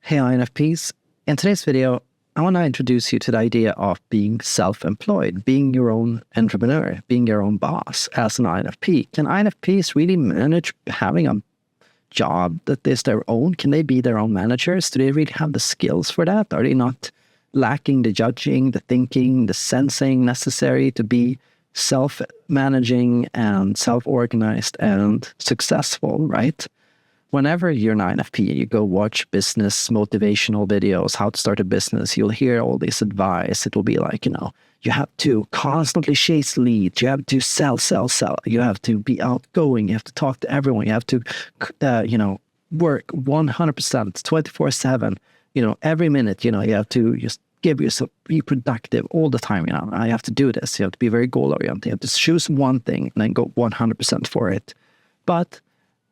Hey INFPs, in today's video, I want to introduce you to the idea of being self-employed, being your own entrepreneur, being your own boss as an INFP. Can INFPs really manage having a job that is their own? Can they be their own managers? Do they really have the skills for that? Are they not lacking the judging, the thinking, the sensing necessary to be self-managing and self-organized and successful, right? Whenever you're an INFP and you go watch business motivational videos, how to start a business, you'll hear all this advice. It will be like, you have to constantly chase leads. You have to sell. You have to be outgoing. You have to talk to everyone. You have to, work 100%, 24/7. Every minute, you have to just give yourself, be productive all the time. I have to do this. You have to be very goal-oriented. You have to choose one thing and then go 100% for it. But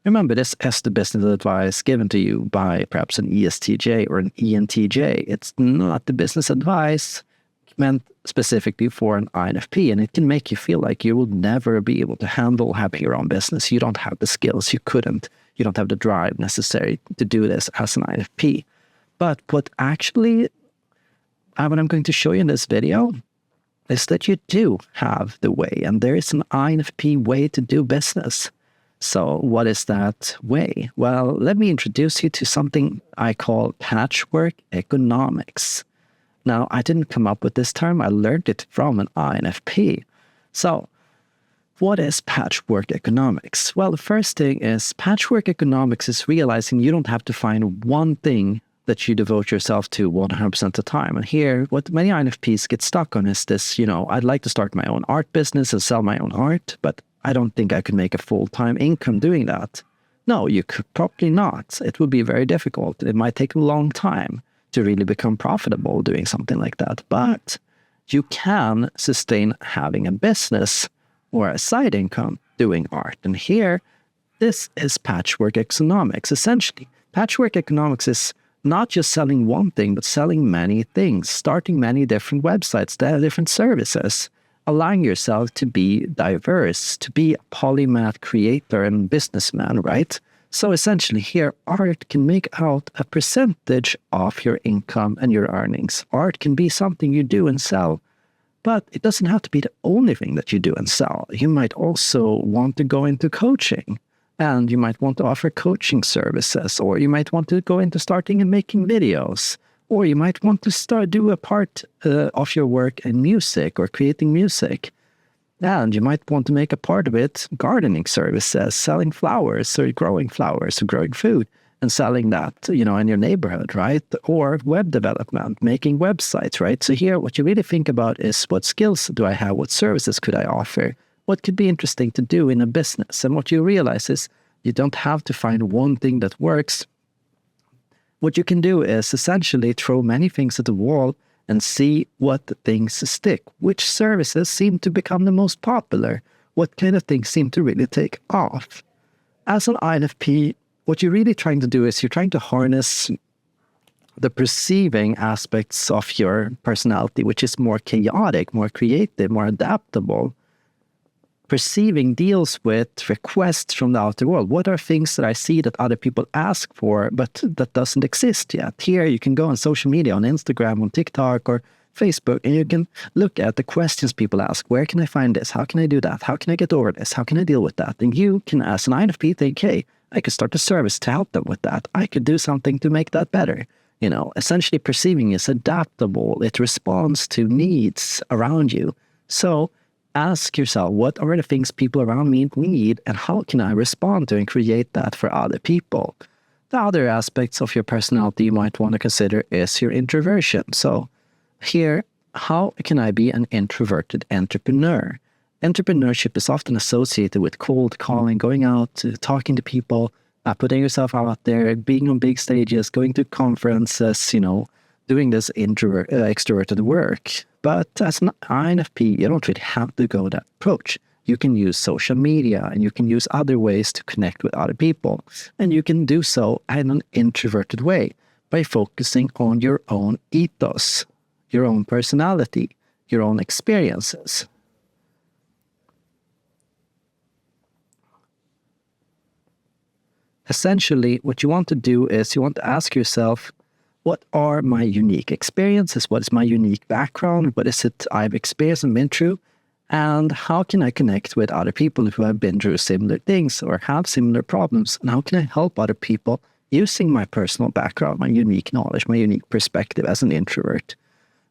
remember, this is the business advice given to you by perhaps an ESTJ or an ENTJ. It's not the business advice meant specifically for an INFP, and it can make you feel like you will never be able to handle having your own business. You don't have the skills. You don't have the drive necessary to do this as an INFP. But what I'm going to show you in this video is that you do have the way, and there is an INFP way to do business. So what is that way? Well, let me introduce you to something I call patchwork economics. Now, I didn't come up with this term. I learned it from an INFP. So what is patchwork economics? Well, the first thing is patchwork economics is realizing you don't have to find one thing that you devote yourself to 100% of the time. And here, what many INFPs get stuck on is this, I'd like to start my own art business and sell my own art, but I don't think I could make a full-time income doing that. No, you could probably not. It would be very difficult. It might take a long time to really become profitable doing something like that. But you can sustain having a business or a side income doing art. And here, this is patchwork economics. Essentially, patchwork economics is not just selling one thing, but selling many things, starting many different websites, different services, allowing yourself to be diverse, to be a polymath creator and businessman, right? So essentially here, art can make out a percentage of your income and your earnings. Art can be something you do and sell, but it doesn't have to be the only thing that you do and sell. You might also want to go into coaching, and you might want to offer coaching services, or you might want to go into starting and making videos, or you might want to do a part of your work in music or creating music. And you might want to make a part of it gardening services, selling flowers or growing food and selling that, in your neighborhood, right? Or web development, making websites, right? So here, what you really think about is what skills do I have? What services could I offer? What could be interesting to do in a business? And what you realize is you don't have to find one thing that works. What you can do is essentially throw many things at the wall and see what things stick. Which services seem to become the most popular? What kind of things seem to really take off? As an INFP, what you're really trying to do is you're trying to harness the perceiving aspects of your personality, which is more chaotic, more creative, more adaptable. Perceiving deals with requests from the outer world. What are things that I see that other people ask for, but that doesn't exist yet? Here, you can go on social media, on Instagram, on TikTok, or Facebook, and you can look at the questions people ask. Where can I find this? How can I do that? How can I get over this? How can I deal with that? And you can, as an INFP, think, hey, I could start a service to help them with that. I could do something to make that better. Essentially perceiving is adaptable. It responds to needs around you. So ask yourself, what are the things people around me need, and how can I respond to and create that for other people? The other aspects of your personality you might want to consider is your introversion. So here, how can I be an introverted entrepreneur? Entrepreneurship is often associated with cold calling, going out, talking to people, putting yourself out there, being on big stages, going to conferences, doing this extroverted work. But as an INFP, you don't really have to go that approach. You can use social media, and you can use other ways to connect with other people. And you can do so in an introverted way by focusing on your own ethos, your own personality, your own experiences. Essentially, what you want to do is you want to ask yourself, what are my unique experiences? What is my unique background? What is it I've experienced and been through? And how can I connect with other people who have been through similar things or have similar problems? And how can I help other people using my personal background, my unique knowledge, my unique perspective as an introvert?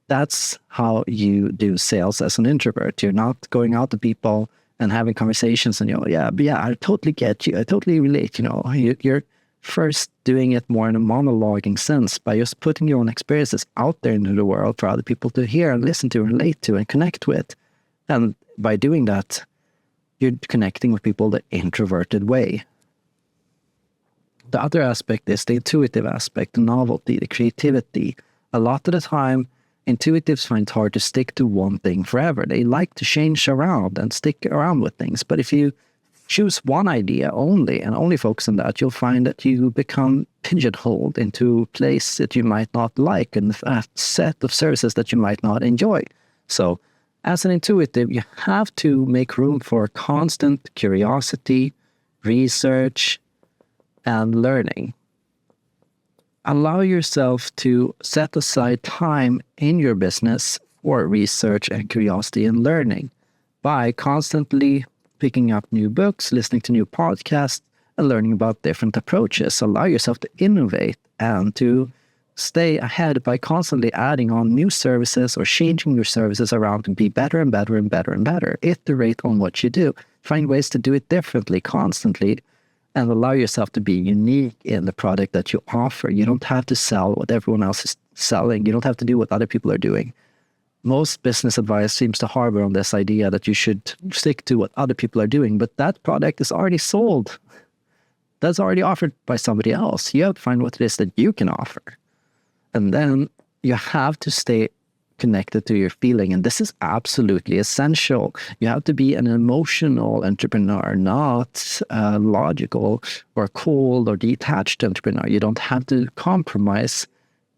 That's how you do sales as an introvert. You're not going out to people and having conversations and, yeah, I totally get you. I totally relate. You're first doing it more in a monologuing sense by just putting your own experiences out there into the world for other people to hear and listen to, relate to, and connect with. And by doing that, you're connecting with people the introverted way. The other aspect is the intuitive aspect, the novelty, the creativity. A lot of the time, intuitives find it hard to stick to one thing forever. They like to change around and stick around with things. But if you choose one idea only and only focus on that, you'll find that you become pigeonholed into a place that you might not like and a set of services that you might not enjoy. So as an intuitive, you have to make room for constant curiosity, research, and learning. Allow yourself to set aside time in your business for research and curiosity and learning by constantly picking up new books, listening to new podcasts, and learning about different approaches. Allow yourself to innovate and to stay ahead by constantly adding on new services or changing your services around to be better and better and better and better. Iterate on what you do. Find ways to do it differently constantly and allow yourself to be unique in the product that you offer. You don't have to sell what everyone else is selling. You don't have to do what other people are doing. Most business advice seems to harbor on this idea that you should stick to what other people are doing, but that product is already sold. That's already offered by somebody else. You have to find what it is that you can offer. And then you have to stay connected to your feeling. And this is absolutely essential. You have to be an emotional entrepreneur, not a logical or cold or detached entrepreneur. You don't have to compromise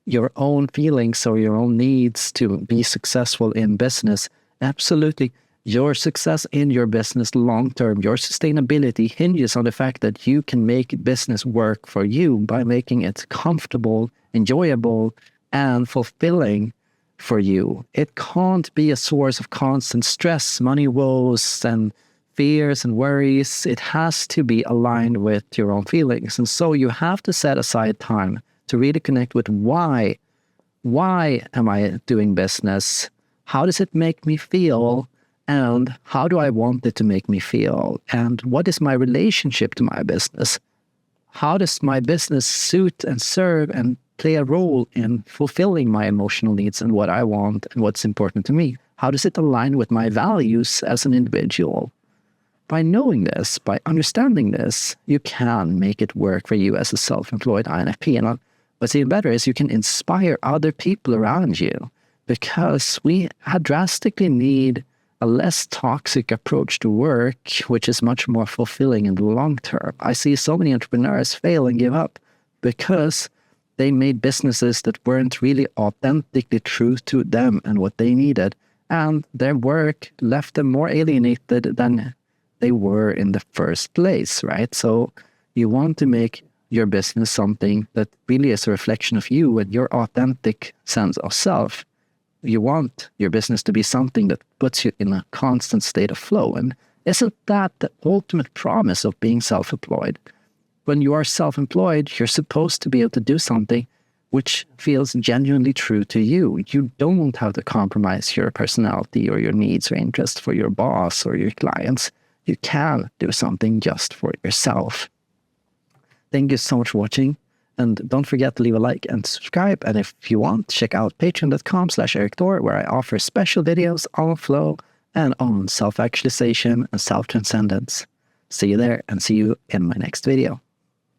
your own feelings or your own needs to be successful in business. Absolutely. Your success in your business long-term, your sustainability hinges on the fact that you can make business work for you by making it comfortable, enjoyable, and fulfilling for you. It can't be a source of constant stress, money woes, and fears and worries. It has to be aligned with your own feelings. And so you have to set aside time to really connect with why. Why am I doing business? How does it make me feel? And how do I want it to make me feel? And what is my relationship to my business? How does my business suit and serve and play a role in fulfilling my emotional needs and what I want and what's important to me? How does it align with my values as an individual? By knowing this, by understanding this, you can make it work for you as a self-employed INFP. And what's even better is you can inspire other people around you, because we drastically need a less toxic approach to work, which is much more fulfilling in the long term. I see so many entrepreneurs fail and give up because they made businesses that weren't really authentically true to them and what they needed. And their work left them more alienated than they were in the first place, right? So you want to make your business something that really is a reflection of you and your authentic sense of self. You want your business to be something that puts you in a constant state of flow. And isn't that the ultimate promise of being self-employed? When you are self-employed, you're supposed to be able to do something which feels genuinely true to you. You don't have to compromise your personality or your needs or interests for your boss or your clients. You can do something just for yourself. Thank you so much for watching. And don't forget to leave a like and subscribe. And if you want, check out patreon.com/Erik Thor, where I offer special videos on flow and on self-actualization and self-transcendence. See you there and see you in my next video.